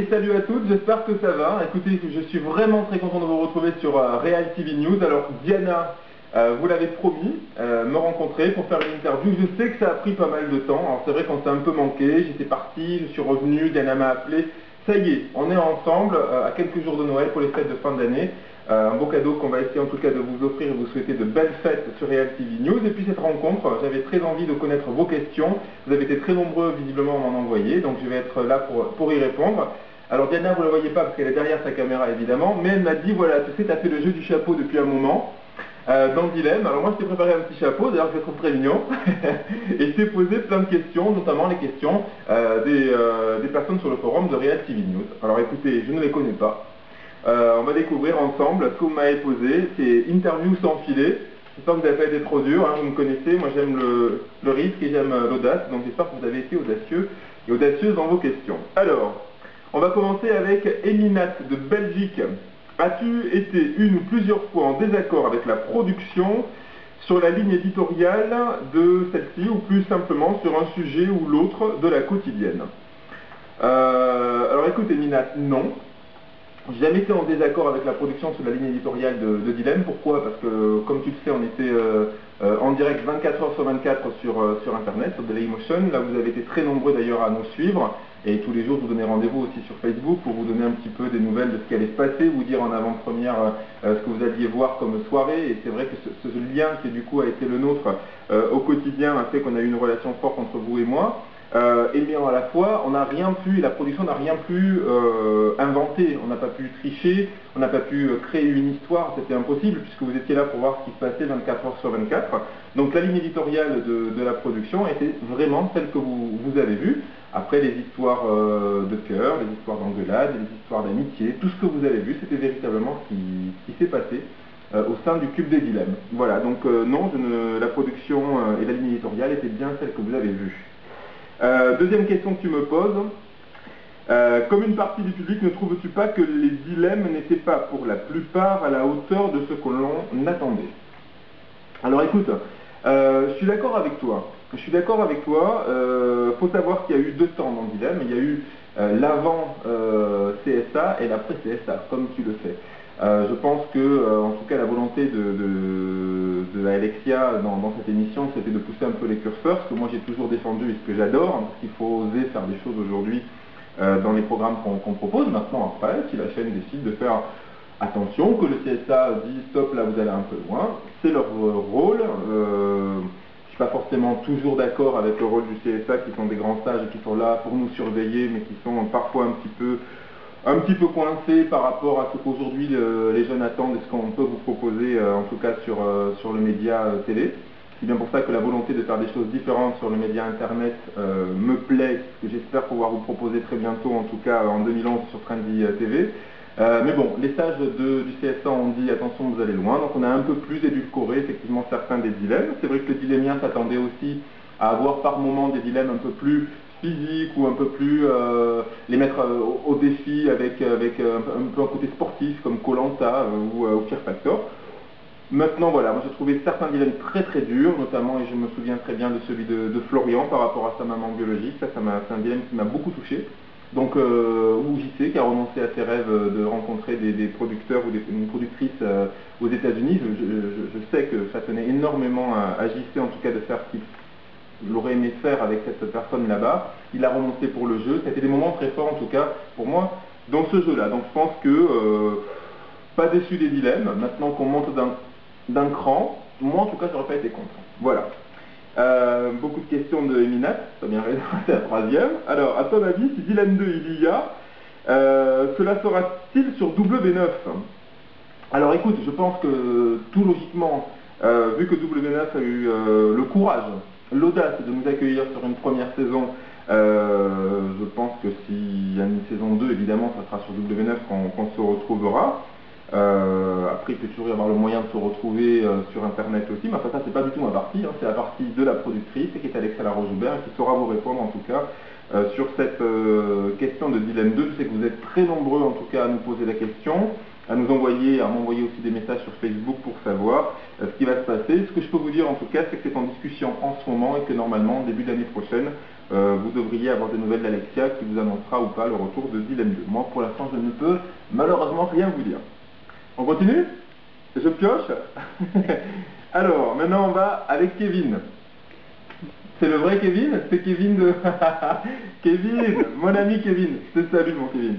Et salut à toutes, j'espère que ça va. Écoutez, je suis vraiment très content de vous retrouver sur Real TV News. Alors Diana, vous l'avez promis, me rencontrer pour faire une interview. Je sais que ça a pris pas mal de temps. Alors c'est vrai qu'on s'est un peu manqué, j'étais parti, je suis revenu, Diana m'a appelé. Ça y est, on est ensemble à quelques jours de Noël pour les fêtes de fin d'année. Un beau cadeau qu'on va essayer en tout cas de vous offrir et vous souhaiter de belles fêtes sur Real TV News. Et puis cette rencontre, j'avais très envie de connaître vos questions. Vous avez été très nombreux visiblement à m'en envoyer, donc je vais être là pour y répondre. Alors Diana, vous ne la voyez pas parce qu'elle est derrière sa caméra évidemment, mais elle m'a dit, voilà, tu sais, tu as fait le jeu du chapeau depuis un moment, dans le dilemme. Alors moi je t'ai préparé un petit chapeau, d'ailleurs je le trouve très mignon, et je t'ai posé plein de questions, notamment les questions des personnes sur le forum de Real TV News. Alors écoutez, je ne les connais pas. On va découvrir ensemble ce que vous m'avez posé. C'est interview sans filet. J'espère que vous n'avez pas été trop dur, hein, vous me connaissez, moi j'aime le risque et j'aime l'audace, donc j'espère que vous avez été audacieux et audacieuse dans vos questions. Alors, on va commencer avec Eminat de Belgique. As-tu été une ou plusieurs fois en désaccord avec la production sur la ligne éditoriale de celle-ci, ou plus simplement sur un sujet ou l'autre de la quotidienne? Alors écoute Eminat, non. J'ai jamais été en désaccord avec la production sur la ligne éditoriale de Dilemme. Pourquoi? Parce que, comme tu le sais, on était en direct 24 heures sur 24 sur Internet, sur Dailymotion. Là, vous avez été très nombreux d'ailleurs à nous suivre. Et tous les jours, je vous donnais rendez-vous aussi sur Facebook pour vous donner un petit peu des nouvelles de ce qui allait se passer, vous dire en avant-première ce que vous alliez voir comme soirée. Et c'est vrai que ce lien qui, du coup, a été le nôtre au quotidien a fait qu'on a eu une relation forte entre vous et moi. Et bien à la fois, on n'a rien pu, la production n'a rien pu inventer, on n'a pas pu tricher, on n'a pas pu créer une histoire, c'était impossible puisque vous étiez là pour voir ce qui se passait 24 heures sur 24. Donc la ligne éditoriale de la production était vraiment celle que vous avez vue. Après les histoires de cœur, les histoires d'engueulade, les histoires d'amitié, tout ce que vous avez vu, c'était véritablement ce qui s'est passé au sein du Cube des Dilemmes. Voilà, donc non, la production et la ligne éditoriale étaient bien celles que vous avez vues. Deuxième question que tu me poses, comme une partie du public, ne trouves-tu pas que les dilemmes n'étaient pas pour la plupart à la hauteur de ce que l'on attendait? Alors écoute, je suis d'accord avec toi. Je suis d'accord avec toi. Faut savoir qu'il y a eu deux temps dans le dilemme. Il y a eu l'avant CSA et l'après CSA, comme tu le sais. Je pense que, en tout cas, la volonté de Alexia dans cette émission, c'était de pousser un peu les curseurs, ce que moi j'ai toujours défendu et ce que j'adore, hein, parce qu'il faut oser faire des choses aujourd'hui dans les programmes qu'on propose. Maintenant, après, si la chaîne décide de faire attention, que le CSA dit stop, là vous allez un peu loin, c'est leur rôle. Je ne suis pas forcément toujours d'accord avec le rôle du CSA, qui sont des grands sages et qui sont là pour nous surveiller, mais qui sont parfois un petit peu coincés par rapport à ce qu'aujourd'hui les jeunes attendent et ce qu'on peut vous proposer, en tout cas sur le média télé. C'est bien pour ça que la volonté de faire des choses différentes sur le média internet me plaît, que j'espère pouvoir vous proposer très bientôt, en tout cas en 2011 sur Trendy TV. Mais bon, les sages du CSA ont dit attention, vous allez loin, donc on a un peu plus édulcoré effectivement certains des dilemmes. C'est vrai que le dilemmeien s'attendait aussi à avoir par moment des dilemmes un peu plus physiques ou un peu plus les mettre au défi avec un peu un côté sportif comme Koh Lanta ou Fear Factor. Maintenant voilà, moi j'ai trouvé certains dilemmes très très durs, notamment, et je me souviens très bien de celui de Florian par rapport à sa maman biologique. C'est un dilemme qui m'a beaucoup touché. Donc, ou JC qui a renoncé à ses rêves de rencontrer des producteurs ou une productrice aux États-Unis. Je sais que ça tenait énormément à JC, en tout cas, de faire ce qu'il aurait aimé faire avec cette personne là-bas. Il a renoncé pour le jeu. C'était des moments très forts, en tout cas, pour moi, dans ce jeu-là. Donc, je pense que pas déçu des dilemmes. Maintenant qu'on monte d'un cran, moi, en tout cas, j'aurais pas été contre. Voilà. Beaucoup de questions de Eminat, ça bien raison, c'est la troisième. Alors, à ton avis, si Dilemme 2 il y a, cela sera-t-il sur W9? Alors écoute, je pense que tout logiquement, vu que W9 a eu le courage, l'audace de nous accueillir sur une première saison, je pense que s'il y a une saison 2, évidemment, ça sera sur W9 qu'on se retrouvera. Après, il peut toujours y avoir le moyen de se retrouver sur Internet aussi, mais enfin, ça, c'est pas du tout ma partie, hein, c'est la partie de la productrice, qui est Alexia Laroche-Joubert, et qui saura vous répondre, en tout cas, sur cette question de Dilemme 2. Je sais que vous êtes très nombreux, en tout cas, à nous poser la question. à nous envoyer, à m'envoyer aussi des messages sur Facebook pour savoir ce qui va se passer. Ce que je peux vous dire en tout cas, c'est que c'est en discussion en ce moment et que normalement, début d'année prochaine, vous devriez avoir des nouvelles d'Alexia qui vous annoncera ou pas le retour de Dilemme 2. Moi, pour l'instant, je ne peux malheureusement rien vous dire. On continue? Je pioche. Alors, maintenant on va avec Kevin. C'est le vrai Kevin? C'est Kevin de... Kevin, mon ami Kevin. Je te salue mon Kevin.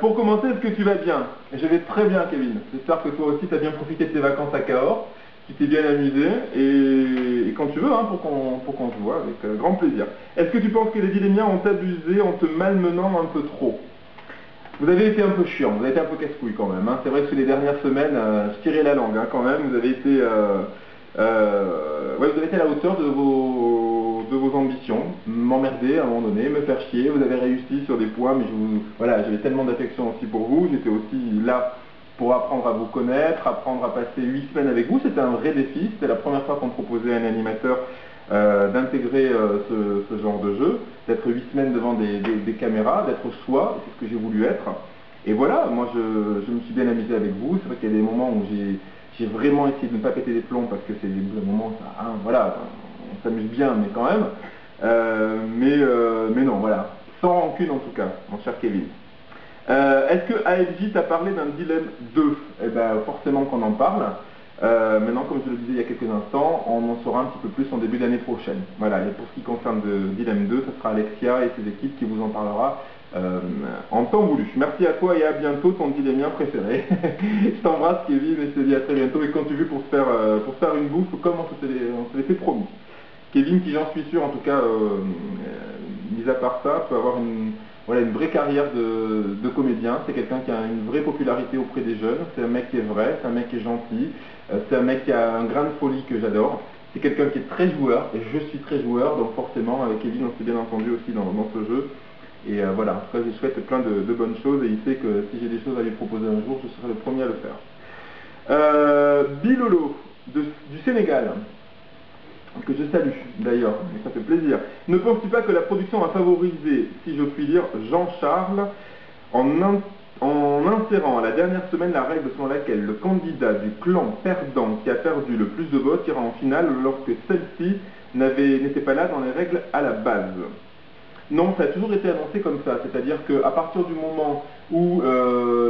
Pour commencer, est-ce que tu vas bien? Je vais très bien Kevin. J'espère que toi aussi tu as bien profité de tes vacances à Cahors. Tu t'es bien amusé. Et quand tu veux, hein, pour qu'on se voit avec grand plaisir. Est-ce que tu penses que les Dilémiens ont abusé en te malmenant un peu trop? Vous avez été un peu chiant, vous avez été un peu casse-couille quand même. Hein. C'est vrai que sur les dernières semaines, je tirais la langue hein, quand même. Vous avez été, ouais, vous avez été à la hauteur de vos ambitions. M'emmerder à un moment donné, me faire chier. Vous avez réussi sur des points, mais voilà, j'avais tellement d'affection aussi pour vous. J'étais aussi là pour apprendre à vous connaître, apprendre à passer 8 semaines avec vous. C'était un vrai défi. C'était la première fois qu'on proposait à un animateur d'intégrer ce genre de jeu, d'être 8 semaines devant des caméras, d'être soi, c'est ce que j'ai voulu être. Et voilà, moi je me suis bien amusé avec vous. C'est vrai qu'il y a des moments où j'ai vraiment essayé de ne pas péter des plombs parce que c'est des moments, ça, hein, voilà, on s'amuse bien, mais quand même. Mais non, voilà, sans rancune en tout cas, mon cher Kevin. Est-ce que AFJ t'a parlé d'un dilemme 2? Eh bien, forcément qu'on en parle. Maintenant, comme je le disais il y a quelques instants, on en saura un petit peu plus en début d'année prochaine. Voilà, et pour ce qui concerne de Dilemme 2, ce sera Alexia et ses équipes qui vous en parlera en temps voulu. Merci à toi et à bientôt, ton dilémien préféré. Je t'embrasse Kevin et je te dis à très bientôt et continue pour se faire une bouffe comme on se l'était promis. Kevin qui, j'en suis sûr, en tout cas, mis à part ça, peut avoir voilà, une vraie carrière de comédien. C'est quelqu'un qui a une vraie popularité auprès des jeunes. C'est un mec qui est vrai, c'est un mec qui est gentil, c'est un mec qui a un grain de folie que j'adore. C'est quelqu'un qui est très joueur, et je suis très joueur, donc forcément, avec Kevin, on s'est bien entendu aussi dans ce jeu. Et voilà, en tout cas, je souhaite plein de bonnes choses, et il sait que si j'ai des choses à lui proposer un jour, je serai le premier à le faire. Bilolo, du Sénégal, que je salue d'ailleurs, et ça fait plaisir. Ne penses-tu pas que la production a favorisé, si je puis dire, Jean-Charles en insérant à la dernière semaine la règle selon laquelle le candidat du clan perdant qui a perdu le plus de votes ira en finale lorsque celle-ci n'était pas là dans les règles à la base? Non, ça a toujours été annoncé comme ça, c'est-à-dire qu'à partir du moment où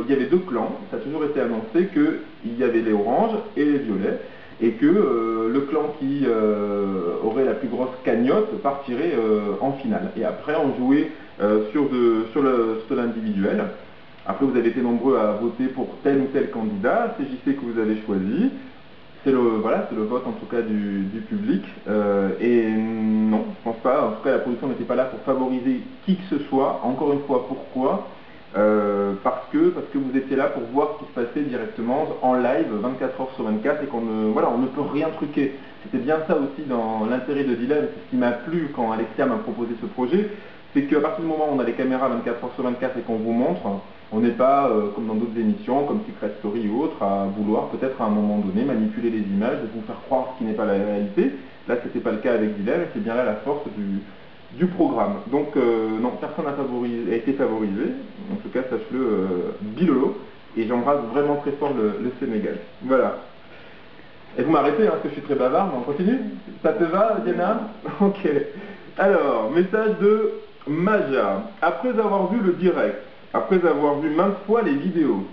il y avait deux clans, ça a toujours été annoncé qu'il y avait les oranges et les violets, et que le clan qui aurait la plus grosse cagnotte partirait en finale. Et après, on jouait sur l'individuel. Après, vous avez été nombreux à voter pour tel ou tel candidat, CJC que vous avez choisi. C'est le vote en tout cas du public. Et non, je pense pas. En tout cas, la production n'était pas là pour favoriser qui que ce soit. Encore une fois, pourquoi? Parce que vous étiez là pour voir ce qui se passait directement en live 24 heures sur 24 et qu'on ne peut rien truquer. C'était bien ça aussi dans l'intérêt de Dilemme, c'est ce qui m'a plu quand Alexia m'a proposé ce projet, c'est qu'à partir du moment où on a les caméras 24 heures sur 24 et qu'on vous montre, on n'est pas, comme dans d'autres émissions, comme Secret Story ou autres, à vouloir peut-être à un moment donné manipuler les images et vous faire croire ce qui n'est pas la réalité. Là, ce n'était pas le cas avec Dilemme et c'est bien là la force du programme. Donc non, personne n'a été favorisé, en tout cas sache-le, Bilolo, et j'embrasse vraiment très fort le Sénégal. Voilà. Et vous m'arrêtez, hein, parce que je suis très bavard, mais on continue? Ça te va, Diana? Ok. Alors, message de Maja. Après avoir vu le direct, après avoir vu maintes fois les vidéos,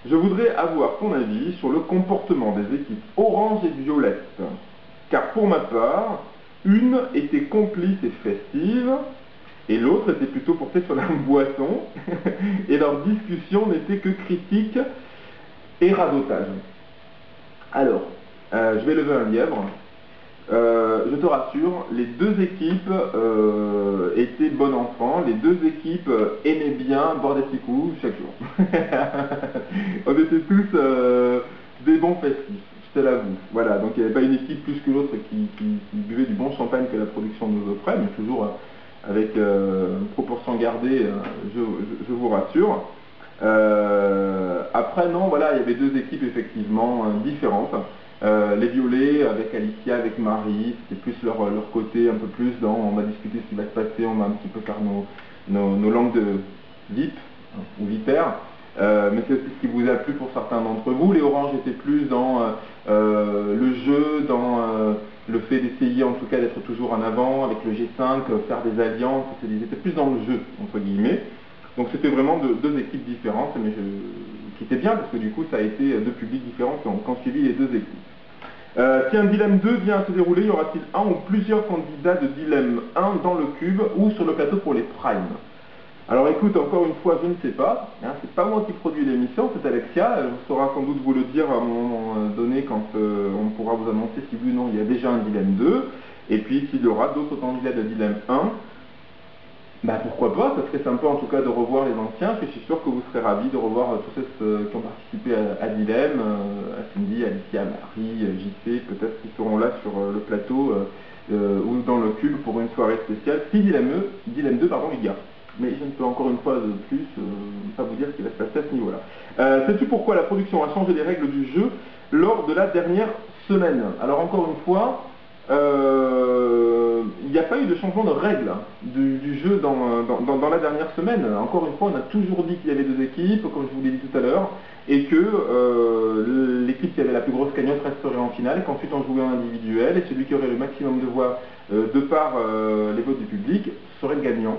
je voudrais avoir ton avis sur le comportement des équipes orange et violette. Car pour ma part, une était complice et festive, et l'autre était plutôt portée sur la boisson, et leur discussion n'était que critique et radotage. Alors, je vais lever un lièvre. Je te rassure, les deux équipes étaient bons enfants, les deux équipes aimaient bien boire des petits coups chaque jour. On était tous des bons festifs, je te l'avoue. Voilà, donc il n'y avait pas une équipe plus que l'autre qui buvait du bon champagne que la production nous offrait, mais toujours avec une proportion gardée, je vous rassure. Après, non, voilà, il y avait deux équipes effectivement différentes. Les violets avec Alicia, avec Marie, c'était plus leur côté un peu plus dans on va discuter ce qui va se passer, on va un petit peu faire nos langues de vip ou vipères. mais c'est aussi ce qui vous a plu pour certains d'entre vous. Les oranges étaient plus dans le jeu, dans le fait d'essayer en tout cas d'être toujours en avant avec le G5, faire des alliances, c'était plus dans le jeu, entre guillemets. Donc c'était vraiment deux équipes différentes, mais qui étaient bien parce que du coup ça a été deux publics différents qui ont suivi les deux équipes. Si un dilemme 2 vient à se dérouler, y aura-t-il un ou plusieurs candidats de dilemme 1 dans le cube ou sur le plateau pour les primes? Alors écoute, encore une fois, je ne sais pas, hein, c'est pas moi qui produis l'émission, c'est Alexia, elle saura sans doute vous le dire à un moment donné quand on pourra vous annoncer si oui ou non il y a déjà un dilemme 2, et puis s'il y aura d'autres candidats de dilemme 1, bah pourquoi pas, ça serait sympa en tout cas de revoir les anciens, puis je suis sûr que vous serez ravis de revoir tous ceux qui ont participé à Dilemme, à Cindy, Alicia, Marie, JC, peut-être qu'ils seront là sur le plateau ou dans le cube pour une soirée spéciale, si Dilemme 2 pardon, il y a. Mais je ne peux encore une fois de plus pas vous dire ce qui va se passer à ce niveau-là. Sais-tu pourquoi la production a changé les règles du jeu lors de la dernière semaine? Alors encore une fois, il n'y a pas eu de changement de règles du jeu dans la dernière semaine. Encore une fois, on a toujours dit qu'il y avait deux équipes, comme je vous l'ai dit tout à l'heure, et que l'équipe qui avait la plus grosse cagnotte resterait en finale, qu'ensuite on jouait en individuel, et celui qui aurait le maximum de voix de par les votes du public serait le gagnant.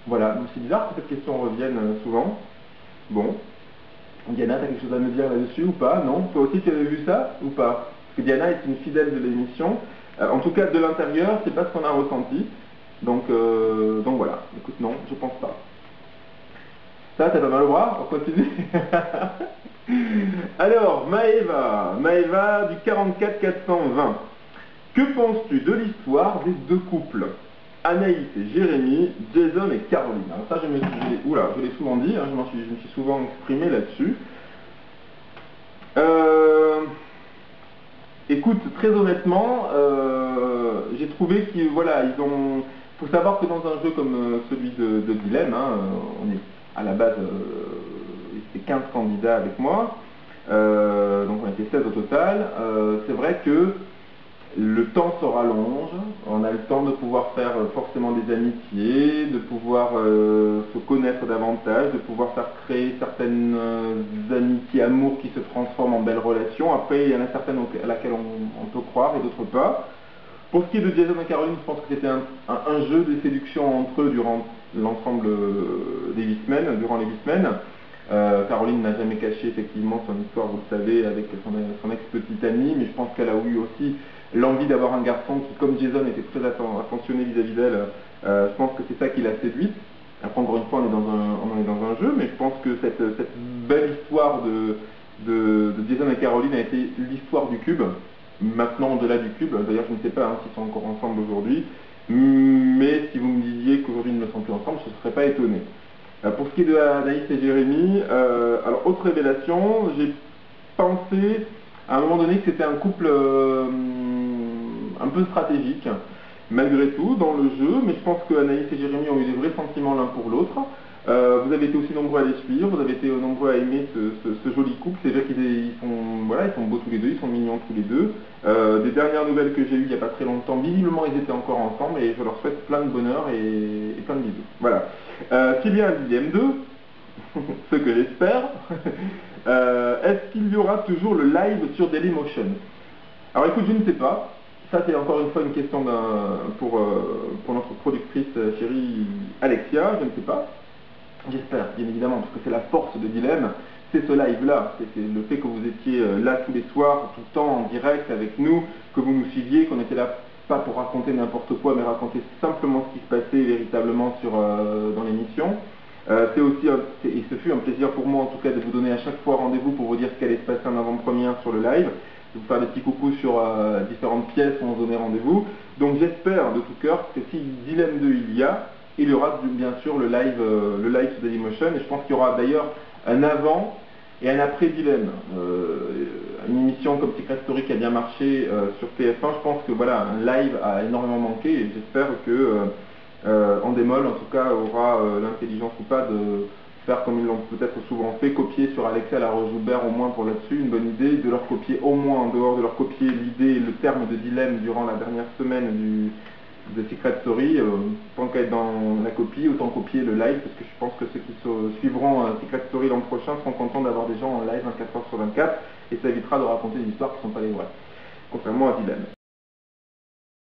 Voilà, donc c'est bizarre que cette question revienne souvent. Bon. Diana, tu as quelque chose à me dire là-dessus ou pas? Non? Toi aussi tu avais vu ça ou pas? Parce que Diana est une fidèle de l'émission. En tout cas de l'intérieur, c'est pas ce qu'on a ressenti. Donc voilà. Écoute, non, je pense pas. Ça, t'as pas mal au bras? On continue. Alors, Maëva du 44 420. Que penses-tu de l'histoire des deux couples? Anaïs et Jérémy, Jason et Caroline. Alors ça, je l'ai souvent dit, hein, je me suis souvent exprimé là-dessus. Écoute, très honnêtement, j'ai trouvé qu'il faut savoir que dans un jeu comme celui de Dilemme, hein, on est à la base, il était 15 candidats avec moi, donc on était 16 au total. C'est vrai que le temps se rallonge, on a le temps de pouvoir faire forcément des amitiés, de pouvoir se connaître davantage, de pouvoir faire créer certaines amitiés, amours qui se transforment en belles relations. Après, il y en a certaines à laquelle on peut croire et d'autres pas. Pour ce qui est de Jason et Caroline, je pense que c'était un jeu de séduction entre eux durant l'ensemble des 8 semaines, durant les 8 semaines. Caroline n'a jamais caché effectivement son histoire, vous le savez, avec son ex-petite amie, mais je pense qu'elle a eu aussi l'envie d'avoir un garçon qui, comme Jason, était très attentionné vis-à-vis d'elle. Je pense que c'est ça qui l'a séduite. Après, encore une fois, on est dans un jeu, mais je pense que cette belle histoire de Jason et Caroline a été l'histoire du cube. Maintenant, au-delà du cube, d'ailleurs, je ne sais pas s'ils sont encore ensemble aujourd'hui, mais si vous me disiez qu'aujourd'hui ils ne sont plus ensemble, je ne serais pas étonné. Pour ce qui est de Anaïs et Jérémy, alors autre révélation, j'ai pensé à un moment donné que c'était un couple un peu stratégique, malgré tout, dans le jeu, mais je pense que Anaïs et Jérémy ont eu des vrais sentiments l'un pour l'autre. Vous avez été aussi nombreux à les suivre, vous avez été nombreux à aimer ce joli couple. C'est vrai qu'ils sont beaux tous les deux, ils sont mignons tous les deux. Des dernières nouvelles que j'ai eues il n'y a pas très longtemps, visiblement ils étaient encore ensemble et je leur souhaite plein de bonheur et plein de bisous. Voilà. S'il y a un dilemme 2, ce que j'espère, est-ce qu'il y aura toujours le live sur Dailymotion? Alors écoute, je ne sais pas. Ça, c'est encore une fois une question pour notre productrice chérie Alexia, je ne sais pas. J'espère, bien évidemment, parce que c'est la force de Dilemme, c'est ce live-là, c'est le fait que vous étiez là tous les soirs, tout le temps en direct avec nous, que vous nous suiviez, qu'on était là pas pour raconter n'importe quoi, mais raconter simplement ce qui se passait véritablement dans l'émission. Et ce fut un plaisir pour moi en tout cas de vous donner à chaque fois rendez-vous pour vous dire ce qu'allait se passer en avant-première sur le live, de vous faire des petits coucous sur différentes pièces où on se donnait rendez-vous. Donc j'espère de tout cœur que si Dilemme 2 il y aura bien sûr le live sur Dailymotion, et je pense qu'il y aura d'ailleurs un avant et un après Dilemme. Une émission comme Secret Story qui a bien marché sur TF1, je pense que voilà, un live a énormément manqué, et j'espère que Endemol en tout cas aura l'intelligence ou pas de faire comme ils l'ont peut-être souvent fait, copier sur Alexia Laroche-Joubert au moins pour là-dessus, une bonne idée, de leur copier au moins, en dehors de leur copier l'idée et le terme de dilemme durant la dernière semaine Secret Story, tant qu'à être dans la copie, autant copier le live, parce que je pense que ceux qui suivront Secret Story l'an prochain seront contents d'avoir des gens en live 24 heures sur 24, et ça évitera de raconter des histoires qui ne sont pas les vraies, contrairement à Dylan.